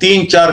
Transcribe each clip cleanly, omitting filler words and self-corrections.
3-4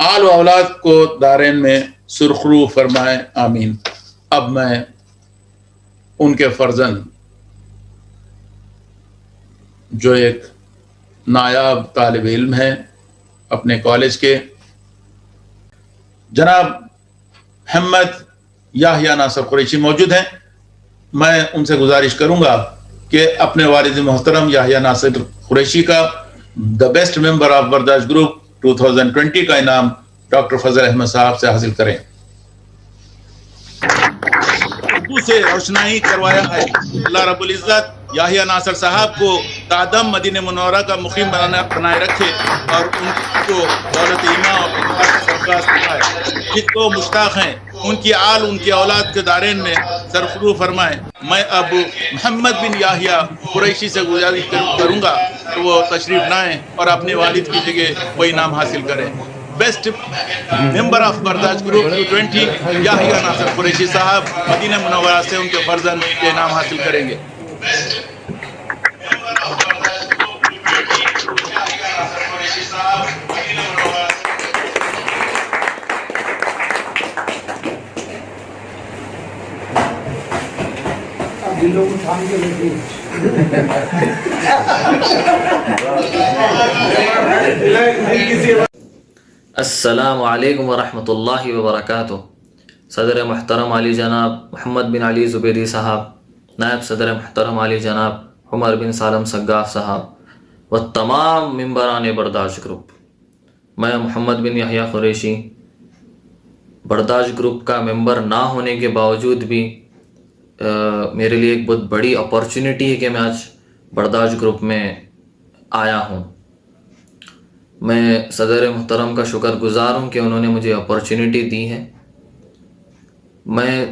آل و اولاد کو دارین میں سرخرو فرمائے آمین. اب میں ان کے فرزند جو ایک نایاب طالب علم ہیں اپنے کالج کے، جناب محمد یحییٰ ناصر قریشی موجود ہیں. میں ان سے گزارش کروں گا کہ اپنے والد محترم یحییٰ ناصر قریشی کا دا بیسٹ ممبر آف برداشت گروپ 2020 کا انعام ڈاکٹر فضل احمد صاحب سے حاصل کریں. اردو سے روشنائی کروایا ہے. اللہ رب العزت یحییٰ ناصر صاحب کو قادم مدینہ منورہ کا مقیم بنائے رکھے اور ان کو دولت ایمان اور اقبال سرفراز فرمائے. جن کو مشتاق ہیں ان کی آل ان کی اولاد کے دارین میں سرفرو فرمائے. میں اب محمد بن یحییٰ قریشی سے گزارش کروں گا کہ وہ تشریف لائیں اور اپنے والد کی جگہ وہ انعام حاصل کریں. بیسٹ ممبر آف برداشت گروپ 2020 یحییٰ ناصر قریشی صاحب مدینہ منورہ سے ان کے فرزند کے انعام حاصل کریں گے. السلام علیکم ورحمۃ اللہ وبرکاتہ. صدر محترم علی جناب محمد بن علی زبیری صاحب، نائب صدر محترم علی جناب عمر بن سالم سگاف صاحب و تمام ممبران برداشت گروپ، میں محمد بن یحییٰ قریشی برداشت گروپ کا ممبر نہ ہونے کے باوجود بھی میرے لیے ایک بہت بڑی اپارچونیٹی ہے کہ میں آج برداشت گروپ میں آیا ہوں. میں صدر محترم کا شکر گزار ہوں کہ انہوں نے مجھے اپارچونیٹی دی ہے. میں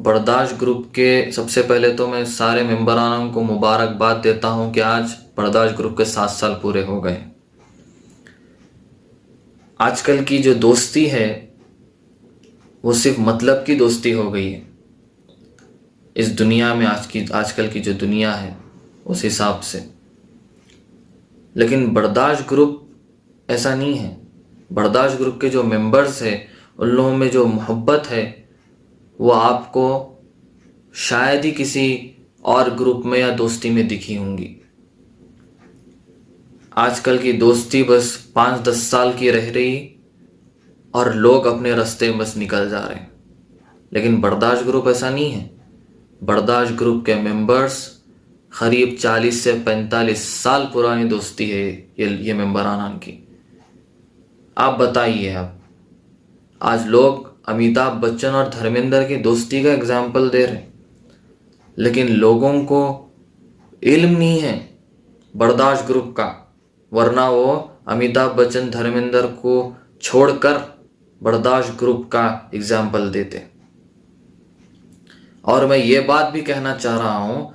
برداشت گروپ کے سب سے پہلے تو میں سارے ممبرانوں کو مبارکباد دیتا ہوں کہ آج برداشت گروپ کے 7 سال پورے ہو گئے. آج کل کی جو دوستی ہے وہ صرف مطلب کی دوستی ہو گئی ہے اس دنیا میں. آج کل کی جو دنیا ہے اس حساب سے، لیکن برداشت گروپ ایسا نہیں ہے. برداشت گروپ کے جو ممبرز ہیں ان لوگوں میں جو محبت ہے وہ آپ کو شاید ہی کسی اور گروپ میں یا دوستی میں دکھی ہوں گی. آج کل کی دوستی بس 5-10 سال کی رہ رہی اور لوگ اپنے راستے میں بس نکل جا رہے ہیں. لیکن برداشت گروپ ایسا نہیں ہے. برداشت گروپ کے ممبرز قریب 40 سے 45 سال پرانی دوستی ہے یہ ممبران کی. آپ بتائیے، آج لوگ امیتابھ بچن اور دھرمیندر کی دوستی کا اگزامپل دے رہے ہیں، لیکن لوگوں کو علم نہیں ہے برداشت گروپ کا، ورنہ وہ امیتابھ بچن دھرمیندر کو چھوڑ کر برداشت گروپ کا اگزامپل دیتے. اور میں یہ بات بھی کہنا چاہ رہا ہوں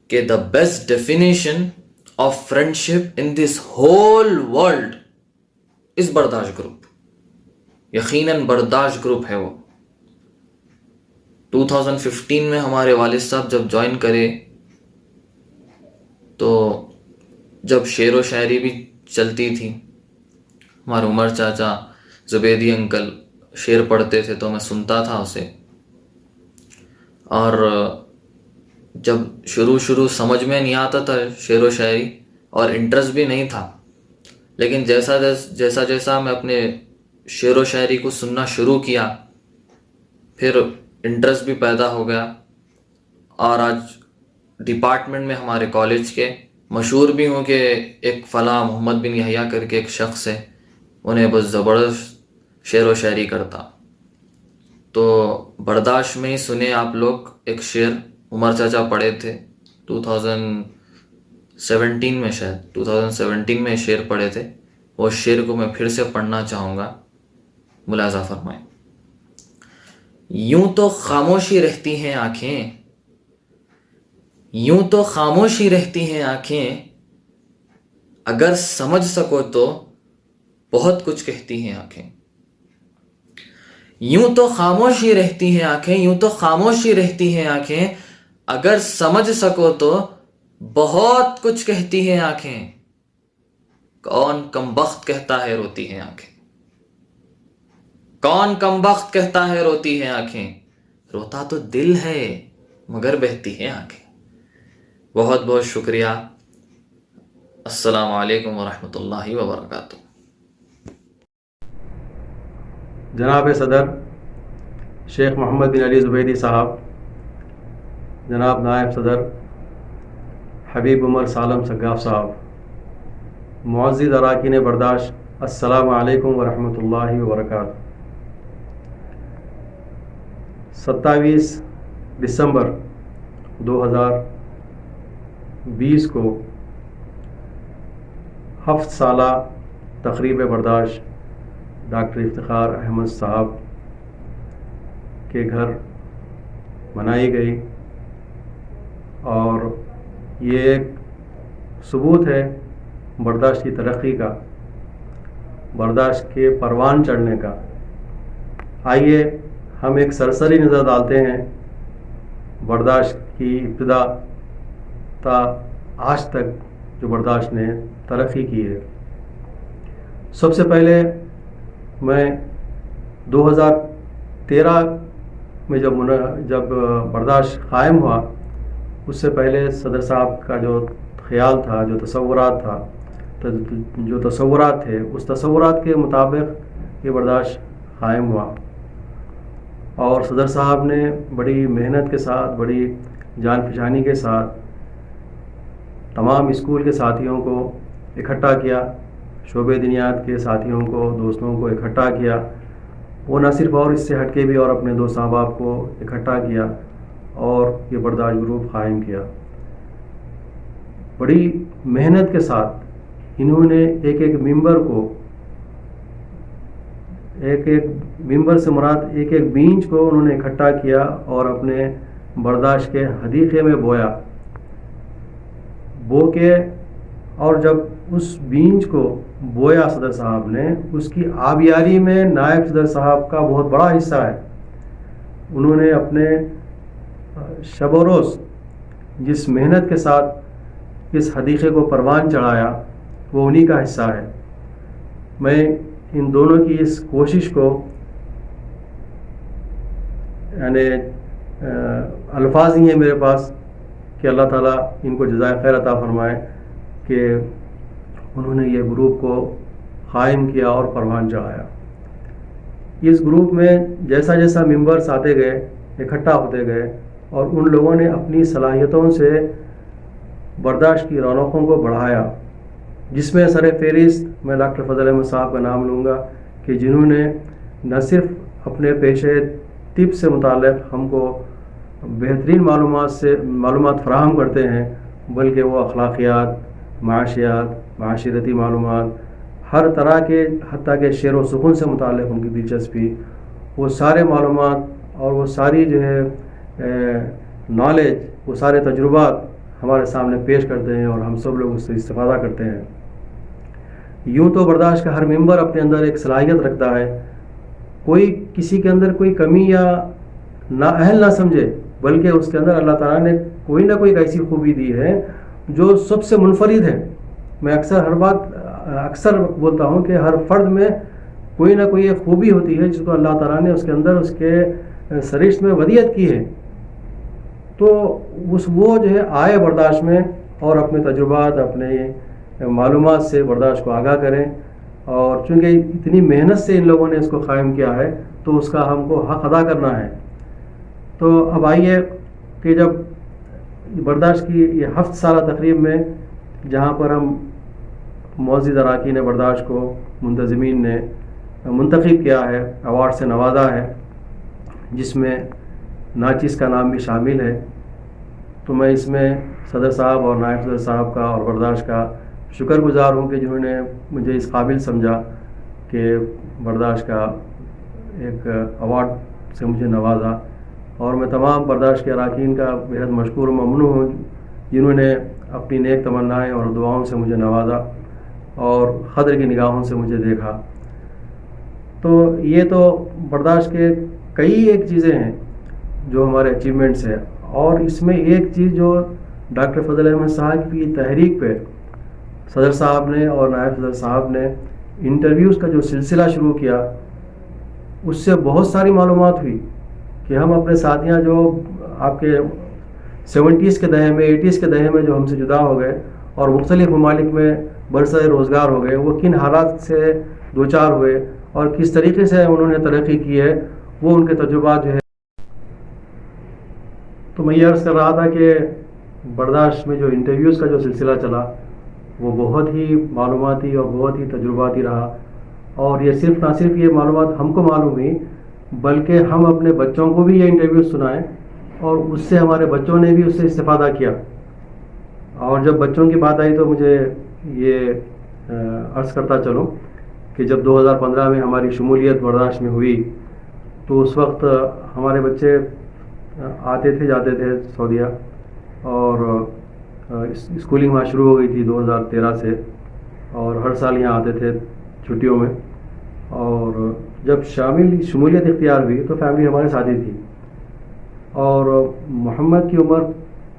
کہ the best definition of friendship in this whole world is برداشت گروپ. یقیناً برداشت گروپ ہے وہ. 2015 میں ہمارے والد صاحب جب جوائن کرے تو جب شعر و شاعری بھی چلتی تھی، ہمارے عمر چاچا زبیدی انکل شعر پڑھتے تھے تو میں سنتا تھا اسے. اور جب شروع سمجھ میں نہیں آتا تھا شعر و شاعری اور انٹرسٹ بھی نہیں تھا، لیکن جیسا میں اپنے شعر و شاعری کو سننا شروع کیا پھر انٹرسٹ بھی پیدا ہو گیا. اور آج ڈپارٹمنٹ میں ہمارے کالج کے مشہور بھی ہوں کہ ایک فلاں محمد بن یحییٰ کر کے ایک شخص ہے، انہیں بس زبردست شعر و شاعری کرتا. تو برداشت میں ہی سنے آپ لوگ ایک شعر عمر چاچا پڑھے تھے 2017 میں، شاید 2017 میں شعر پڑھے تھے. وہ شعر کو میں پھر سے پڑھنا چاہوں گا، ملاحظہ فرمائیں. یوں تو خاموشی رہتی ہیں آنکھیں، یوں تو خاموشی رہتی ہیں آنکھیں، اگر سمجھ سکو تو بہت کچھ کہتی ہیں آنکھیں. یوں تو خاموشی رہتی ہیں آنکھیں، یوں تو خاموشی رہتی ہیں آنکھیں، اگر سمجھ سکو تو بہت کچھ کہتی ہیں آنکھیں. کون کم بخت کہتا ہے روتی ہیں آنکھیں. کون کمبخت کہتا ہے روتی ہے آنکھیں، روتا تو دل ہے مگر بہتی ہے آنکھیں۔ بہت بہت شکریہ۔ السلام علیکم ورحمۃ اللہ وبرکاتہ۔ جناب صدر شیخ محمد بن علی زبیدی صاحب، جناب نائب صدر حبیب عمر سالم سگاف صاحب، معزز اراکین برداشت، السلام علیکم ورحمۃ اللہ وبرکاتہ۔ 27 دسمبر 2020 کو 7 سالہ تقریب برداشت ڈاکٹر افتخار احمد صاحب کے گھر منائی گئی، اور یہ ایک ثبوت ہے برداشت کی ترقی کا، برداشت کے پروان چڑھنے کا۔ آئیے ہم ایک سرسری نظر ڈالتے ہیں برداشت کی ابتدا تا آج تک جو برداشت نے ترقی کی ہے۔ سب سے پہلے میں 2013 میں جب برداشت قائم ہوا، اس سے پہلے صدر صاحب کا جو خیال تھا، جو تصورات تھے، اس تصورات کے مطابق یہ برداشت قائم ہوا، اور صدر صاحب نے بڑی محنت کے ساتھ، بڑی جان فشانی کے ساتھ تمام اسکول کے ساتھیوں کو اکٹھا کیا، شعبہ دینیات کے ساتھیوں کو، دوستوں کو اکٹھا کیا۔ وہ نہ صرف اور اس سے ہٹ کے بھی اور اپنے دوست احباب کو اکٹھا کیا اور یہ برداشت گروپ قائم کیا۔ بڑی محنت کے ساتھ انہوں نے ایک ممبر کو، ایک ممبر سے مراد ایک بیج کو انہوں نے اکٹھا کیا اور اپنے برداشت کے حدیقے میں بو کے، اور جب اس بیج کو بویا صدر صاحب نے، اس کی آبیاری میں نائب صدر صاحب کا بہت بڑا حصہ ہے۔ انہوں نے اپنے شب و روز جس محنت کے ساتھ اس حدیقے کو پروان چڑھایا، وہ انہی کا حصہ ہے۔ میں ان دونوں کی اس کوشش کو، یعنی الفاظ نہیں ہیں میرے پاس کہ اللہ تعالیٰ ان کو جزائے خیر عطا فرمائے کہ انہوں نے یہ گروپ کو قائم کیا اور پروان چڑھایا۔ اس گروپ میں جیسا جیسا ممبرس آتے گئے، اکٹھا ہوتے گئے، اور ان لوگوں نے اپنی صلاحیتوں سے برداشت کی رونقوں کو بڑھایا، جس میں سر فہرست میں ڈاکٹر فضل احمد صاحب کا نام لوں گا کہ جنہوں نے نہ صرف اپنے پیشے طب سے متعلق ہم کو بہترین معلومات فراہم کرتے ہیں، بلکہ وہ اخلاقیات، معاشیات، معاشرتی معلومات، ہر طرح کے، حتیٰ کہ شعر و سخن سے متعلق ان کی دلچسپی، وہ سارے معلومات اور وہ ساری جو ہے نالج، وہ سارے تجربات ہمارے سامنے پیش کرتے ہیں اور ہم سب لوگ اس سے استفادہ کرتے ہیں۔ یوں تو برداشت کا ہر ممبر اپنے اندر ایک صلاحیت رکھتا ہے، کوئی کسی کے اندر کوئی کمی یا نااہل نہ سمجھے، بلکہ اس کے اندر اللہ تعالیٰ نے کوئی نہ کوئی ایسی خوبی دی ہے جو سب سے منفرد ہے۔ میں اکثر بولتا ہوں کہ ہر فرد میں کوئی نہ کوئی ایک خوبی ہوتی ہے جس کو اللہ تعالیٰ نے اس کے اندر، اس کے سرشت میں ودیعت کی ہے۔ تو وہ جو ہے آئے برداشت میں اور اپنے تجربات، اپنے معلومات سے برداشت کو آگاہ کریں، اور چونکہ اتنی محنت سے ان لوگوں نے اس کو قائم کیا ہے تو اس کا ہم کو حق ادا کرنا ہے۔ تو اب آئیے کہ جب برداشت کی یہ 7 سالہ تقریب میں، جہاں پر ہم معزز اراکین برداشت کو منتظمین نے منتخب کیا ہے، ایوارڈ سے نوازا ہے، جس میں ناچیز کا نام بھی شامل ہے، تو میں اس میں صدر صاحب اور نائب صدر صاحب کا اور برداشت کا شکر گزار ہوں کہ جنہوں نے مجھے اس قابل سمجھا کہ برداشت کا ایک ایوارڈ سے مجھے نوازا، اور میں تمام برداشت کے اراکین کا بہت مشکور و ممنون ہوں جنہوں نے اپنی نیک تمنائیں اور دعاؤں سے مجھے نوازا اور قدر کی نگاہوں سے مجھے دیکھا۔ تو یہ تو برداشت کے کئی ایک چیزیں ہیں جو ہمارے اچیومنٹس ہیں، اور اس میں ایک چیز جو ڈاکٹر فضل احمد صاحب کی تحریک پہ صدر صاحب نے اور نائب صدر صاحب نے انٹرویوز کا جو سلسلہ شروع کیا، اس سے بہت ساری معلومات ہوئی کہ ہم اپنے ساتھیاں جو آپ کے 70s کے دہے میں 80s کے دہے میں جو ہم سے جدا ہو گئے اور مختلف ممالک میں برسر روزگار ہو گئے، وہ کن حالات سے دوچار ہوئے اور کس طریقے سے انہوں نے ترقی کی ہے، وہ ان کے تجربات جو ہے. تو میں یہ عرض کر رہا تھا کہ برداشت میں جو انٹرویوز کا جو سلسلہ چلا وہ بہت ہی معلوماتی اور بہت ہی تجرباتی رہا، اور یہ نہ صرف یہ معلومات ہم کو معلوم ہوئی بلکہ ہم اپنے بچوں کو بھی یہ انٹرویوز سنائیں اور اس سے ہمارے بچوں نے بھی اس سے استفادہ کیا. اور جب بچوں کی بات آئی تو مجھے یہ عرض کرتا چلوں کہ جب 2015 میں ہماری شمولیت برداشت میں ہوئی تو اس وقت ہمارے بچے آتے تھے جاتے تھے سعودیہ، اور اسکولنگ وہاں شروع ہو گئی تھی 2013 سے، اور ہر سال یہاں آتے تھے چھٹیوں میں. اور جب شمولیت اختیار ہوئی تو فیملی ہمارے ساتھ ہی تھی، اور محمد کی عمر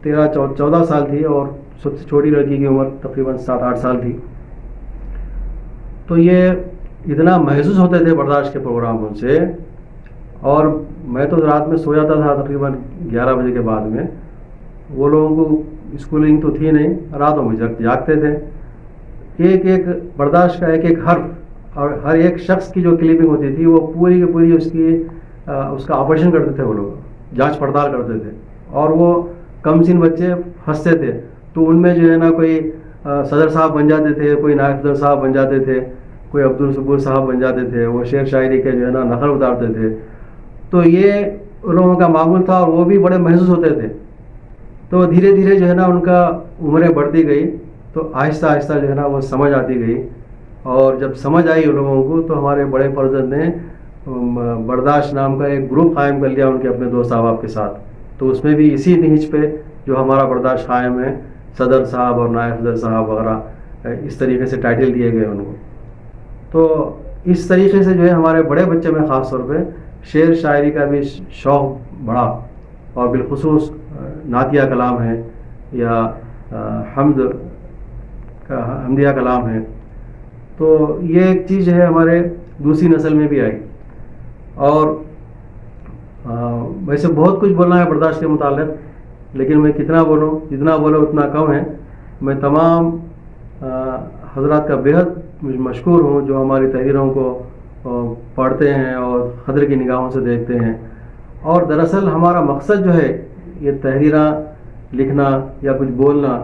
14 سال تھی اور سب سے چھوٹی لڑکی کی عمر تقریباً 7-8 سال تھی. تو یہ اتنا محظوظ ہوتے تھے برداشت کے پروگراموں سے، اور میں تو رات میں سو جاتا تھا تقریباً 11 بجے کے بعد میں. وہ لوگوں کو اسکولنگ تو تھی نہیں، راتوں میں جاگتے تھے. ایک ایک برداشت کا ایک ایک حرف اور ہر ایک شخص کی جو کلپنگ ہوتی تھی وہ پوری کی پوری اس کا آپریشن کرتے تھے، وہ لوگ جانچ پڑتال کرتے تھے. اور وہ کم سن بچے ہنستے تھے تو ان میں جو ہے نا کوئی صدر صاحب بن جاتے تھے، کوئی نائب صدر صاحب بن جاتے تھے، کوئی عبدالصبور صاحب بن جاتے تھے. وہ شعر شاعری کے جو ہے نا نقل اتارتے تھے. تو یہ ان لوگوں کا معمول تھا اور وہ بھی بڑے محظوظ ہوتے تھے. تو دھیرے دھیرے جو ہے نا ان کا عمریں بڑھتی گئی تو آہستہ آہستہ جو ہے نا وہ سمجھ آتی گئی. اور جب سمجھ آئی ان لوگوں کو تو ہمارے بڑے فرزند نے برداشت نام کا ایک گروپ قائم کر لیا ان کے اپنے دوست احباب کے ساتھ. تو اس میں بھی اسی نہج پہ جو ہمارا برداشت قائم ہے، صدر صاحب اور نائب صدر صاحب وغیرہ اس طریقے سے ٹائٹل دیے گئے ان کو. تو اس طریقے سے جو ہے ہمارے بڑے بچے میں خاص طور پہ شعر شاعری کا بھی شوق بڑھا، اور بالخصوص نعتیہ کلام ہے یا حمدیہ کلام ہے. تو یہ ایک چیز ہے ہمارے دوسری نسل میں بھی آئی. اور ویسے بہت کچھ بولنا ہے برداشت کے متعلق، لیکن میں کتنا بولوں، جتنا بولوں اتنا کم ہے. میں تمام حضرات کا بےحد مشکور ہوں جو ہماری تحریروں کو پڑھتے ہیں اور قدر کی نگاہوں سے دیکھتے ہیں. اور دراصل ہمارا مقصد جو ہے یہ تحریراں لکھنا یا کچھ بولنا،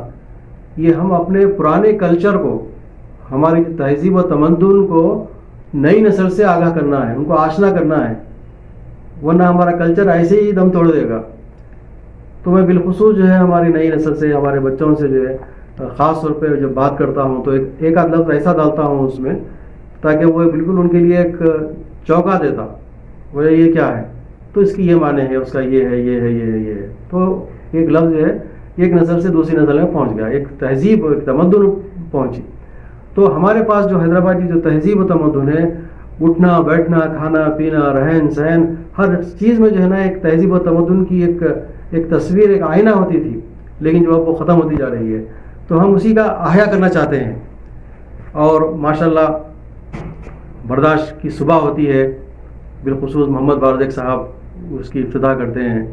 یہ ہم اپنے پرانے کلچر کو، ہماری تہذیب و تمدن کو نئی نسل سے آگاہ کرنا ہے، ان کو آشنا کرنا ہے، ورنہ ہمارا کلچر ایسے ہی دم توڑ دے گا. تو میں بالخصوص جو ہے ہماری نئی نسل سے، ہمارے بچوں سے جو ہے خاص طور پہ جب بات کرتا ہوں تو ایک آدھ لفظ ایسا ڈالتا ہوں اس میں تاکہ وہ بالکل ان کے لیے ایک چوکا دیتا، وہ یہ کیا ہے تو اس کی یہ معنی ہے، اس کا یہ ہے، یہ ہے، یہ ہے، یہ ہے. تو ایک لفظ جو ہے ایک نسل سے دوسری نسل میں پہنچ گیا، ایک تہذیب ایک تمدن پہنچی. تو ہمارے پاس جو حیدرآبادی جو تہذیب و تمدن ہے، اٹھنا بیٹھنا کھانا پینا رہن سہن ہر چیز میں جو ہے نا ایک تہذیب و تمدن کی ایک تصویر، ایک آئینہ ہوتی تھی، لیکن جو اب وہ ختم ہوتی جا رہی ہے. تو ہم اسی کا احیا کرنا چاہتے ہیں. اور ماشاءاللہ برداشت کی صبح ہوتی ہے، بالخصوص محمد بارزیک صاحب اس کی افتتاح کرتے ہیں،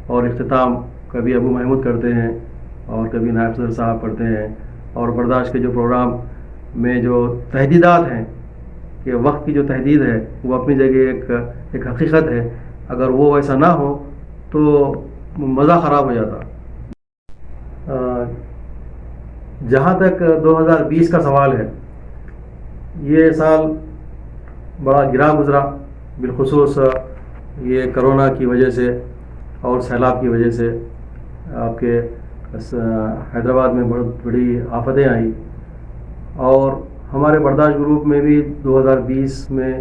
اور اختتام کبھی ابو محمود کرتے ہیں اور کبھی نائب صدر صاحب کرتے ہیں. اور برداشت کے جو پروگرام میں جو تحدیدات ہیں کہ وقت کی جو تحدید ہے وہ اپنی جگہ ایک حقیقت ہے، اگر وہ ایسا نہ ہو تو مزہ خراب ہو جاتا. جہاں تک 2020 کا سوال ہے، یہ سال بڑا گرا گزرا، بالخصوص یہ کرونا کی وجہ سے اور سیلاب کی وجہ سے. آپ کے حیدرآباد میں بہت بڑی آفتیں آئیں، اور ہمارے برداشت گروپ میں بھی 2020 میں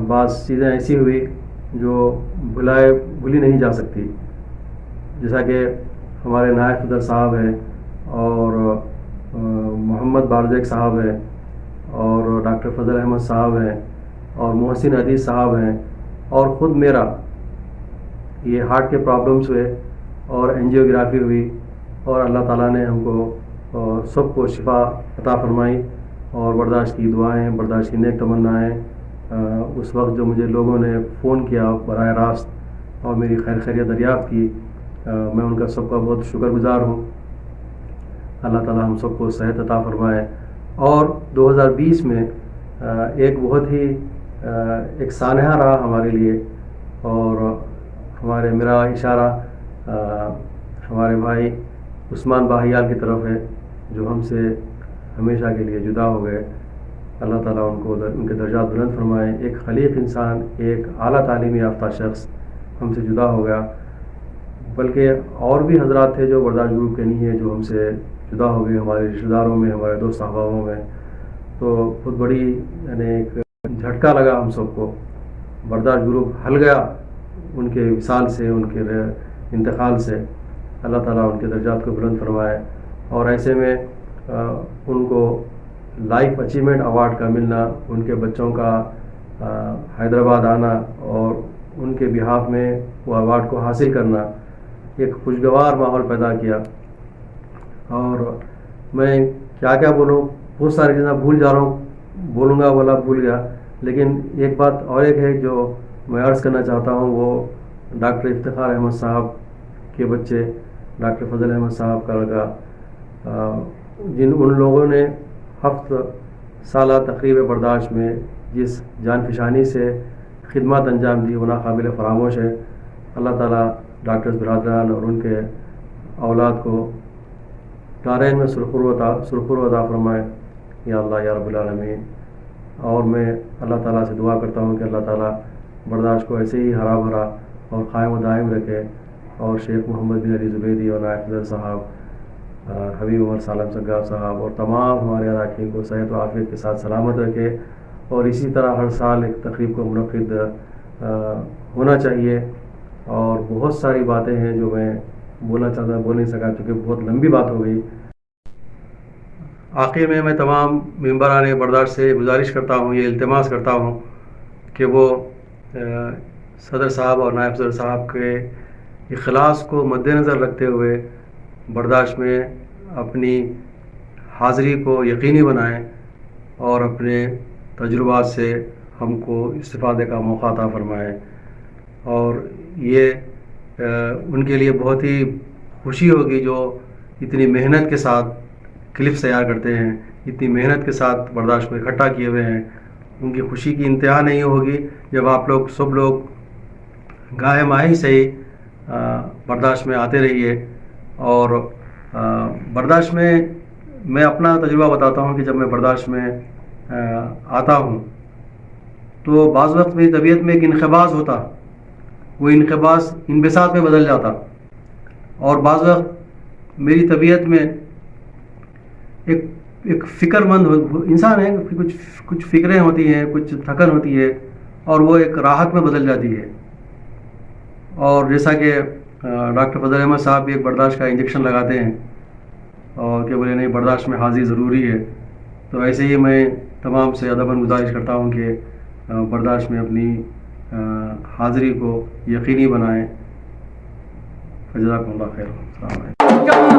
بعض چیزیں ایسی ہوئی جو بھولی نہیں جا سکتی. جیسا کہ ہمارے نائب صدر صاحب ہیں اور محمد بارزیک صاحب ہیں اور ڈاکٹر فضل احمد صاحب ہیں اور محسن عزیز صاحب ہیں، اور خود میرا یہ ہارٹ کے پرابلمس ہوئے اور اینجیوگرافی ہوئی، اور اللہ تعالیٰ نے ہم کو سب کو شفا عطا فرمائی. اور برداشت کی دعائیں، برداشت کی نیک تمنائیں اس وقت جو مجھے لوگوں نے فون کیا براہ راست اور میری خیریت دریافت کی، میں ان کا سب کا بہت شکر گزار ہوں۔ اللہ تعالی ہم سب کو صحت عطا فرمائے۔ اور 2020 میں ایک بہت ہی ایک سانحہ رہا ہمارے لیے، اور میرا اشارہ ہمارے بھائی عثمان باہیال کی طرف ہے، جو ہم سے ہمیشہ کے لیے جدا ہو گئے۔ اللہ تعالیٰ ان کے درجات بلند فرمائے۔ ایک خلیق انسان، ایک اعلیٰ تعلیم یافتہ شخص ہم سے جدا ہو گیا۔ بلکہ اور بھی حضرات تھے جو برداشت گروپ کے نہیں ہیں، جو ہم سے جدا ہو گئے، ہمارے رشتہ داروں میں، ہمارے دوست احبابوں میں۔ تو بہت بڑی یعنی ایک جھٹکا لگا ہم سب کو۔ برداشت گروپ ہل گیا ان کے وصال سے، ان کے انتقال سے۔ اللہ تعالیٰ ان کے درجات کو بلند فرمائے۔ اور ایسے میں ان کو لائف اچیومنٹ ایوارڈ کا ملنا، ان کے بچوں کا حیدرآباد آنا اور ان کے بہاف میں وہ ایوارڈ کو حاصل کرنا ایک خوشگوار ماحول پیدا کیا۔ اور میں کیا کیا بولوں، بہت ساری چیزیں بھول جا رہا ہوں، بولوں گا بولا بھول گیا۔ لیکن ایک بات اور ایک ہے جو میں عرض کرنا چاہتا ہوں، وہ ڈاکٹر افتخار احمد صاحب کے بچے، ڈاکٹر فضل احمد صاحب کا لڑکا، ان لوگوں نے 7 سالہ تقریب برداشت میں جس جان فشانی سے خدمات انجام دی وہ ناقابل فراموش ہے۔ اللہ تعالیٰ ڈاکٹرز برادران اور ان کے اولاد کو دارین میں سرخرو عطا فرمائے، یا اللہ یا رب العالمین۔ اور میں اللہ تعالیٰ سے دعا کرتا ہوں کہ اللہ تعالیٰ برداشت کو ایسے ہی ہرا بھرا اور قائم و دائم رکھے، اور شیخ محمد بن علی زبیدی اور نائب صدر صاحب، حبیب عمر سالم سگاف صاحب اور تمام ہمارے اراکین کو صحت و عافیت کے ساتھ سلامت رکھے۔ اور اسی طرح ہر سال ایک تقریب کو منعقد ہونا چاہیے۔ اور بہت ساری باتیں ہیں جو میں بولنا چاہتا بول نہیں سکا، چونکہ بہت لمبی بات ہو گئی۔ آخر میں تمام ممبران برداشت سے گزارش کرتا ہوں، یہ التماس کرتا ہوں کہ وہ صدر صاحب اور نائب صدر صاحب کے اخلاص کو مد نظر رکھتے ہوئے برداشت میں اپنی حاضری کو یقینی بنائیں اور اپنے تجربات سے ہم کو استفادے کا موقع عطا فرمائیں۔ اور یہ ان کے لیے بہت ہی خوشی ہوگی جو اتنی محنت کے ساتھ کلپس تیار کرتے ہیں، اتنی محنت کے ساتھ برداشت کو اکٹھا کیے ہوئے ہیں۔ ان کی خوشی کی انتہا نہیں ہوگی جب آپ لوگ سب لوگ گاہے ماہی سے ہی برداشت میں آتے رہیے۔ اور برداشت میں اپنا تجربہ بتاتا ہوں کہ جب میں برداشت میں آتا ہوں تو بعض وقت میری طبیعت میں ایک انقباض ہوتا، وہ انقباض انبساط میں بدل جاتا، اور بعض وقت میری طبیعت میں ایک فکر مند انسان ہے، کچھ فکریں ہوتی ہیں، کچھ تھکن ہوتی ہے، اور وہ ایک راحت میں بدل جاتی ہے۔ اور جیسا کہ ڈاکٹر فضل احمد صاحب بھی ایک برداشت کا انجیکشن لگاتے ہیں اور کہ بولے نہیں برداشت میں حاضری ضروری ہے، تو ایسے ہی میں تمام سے ادباً گزارش کرتا ہوں کہ برداشت میں اپنی حاضری کو یقینی بنائیں۔ جزاکم اللہ خیر، السلام علیکم۔